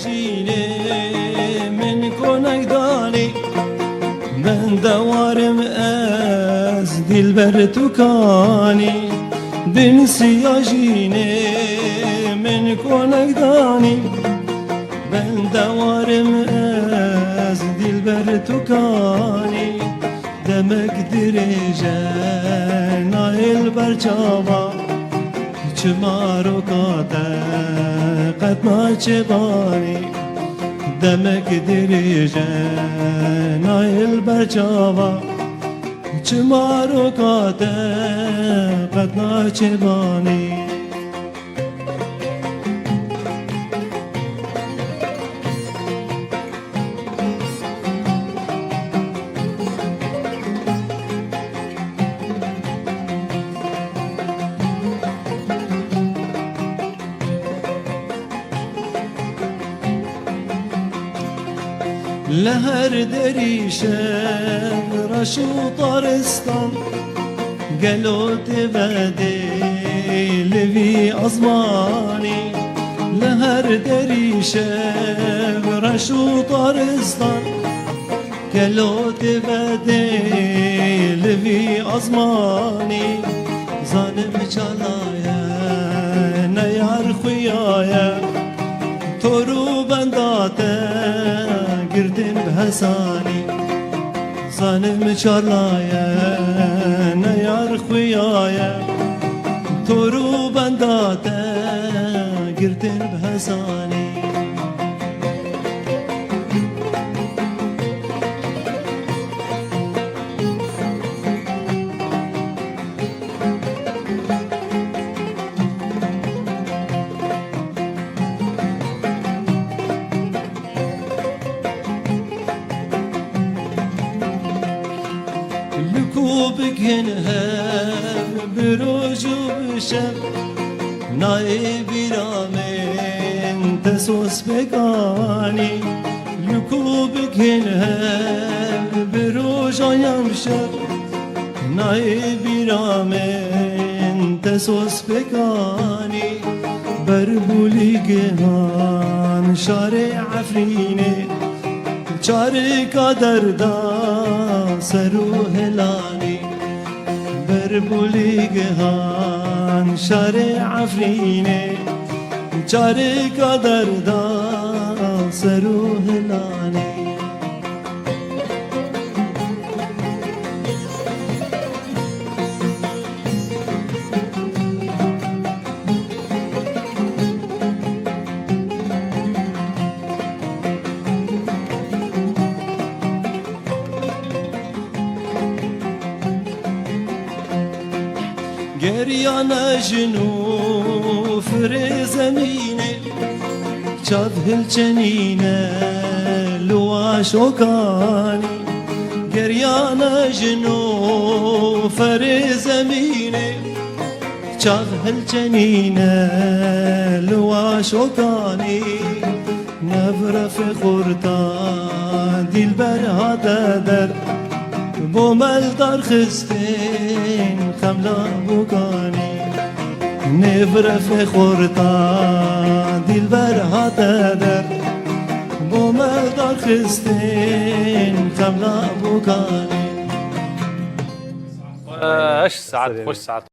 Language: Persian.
سیاجینه من کنک دانی من دوارم از دل بر تو کانی دن سیاجینه من کنک دانی من دوارم از دل بر تو کانی دمک درجه نایل بر چاوا چمارو کاته قد ناچه بانی دمک درجه نایل بر چاوا چمارو کاته قد ناچه بانی لهر دریشم رشو طارستان قلوت بدي لوي أزماني لهر دریشم رشو طارستان قلوت بدي لوي أزماني ظالم چلايا نيار خيايا تورو بنداته گردن بحسانی ظالم چالایا نیار خویایا تو رو بنداته گردن بحسانی بگنه بروج و بشب نای بیرامن تسوس بگانی لکو بگنه بروج آیم شب نای بیرامن تسوس بگانی بربولی گمان شارع عفرینه چاره قدر دا سرو هلانی بربولی گهان شارع عفرینه چاره قدر دا سرو هلانی گریان جنو فر زمینه چاد هلچنینه لواش وکانی گریان جنو فر زمینه چاد هلچنینه لواش وکانی نبرف خورتان دل بر هاده در بومل دار خستین خملا بوکانی نبرف خورتان دل بر هاته در بومل دار خستین خملا بوکانی ايش ساعات خوش ساعات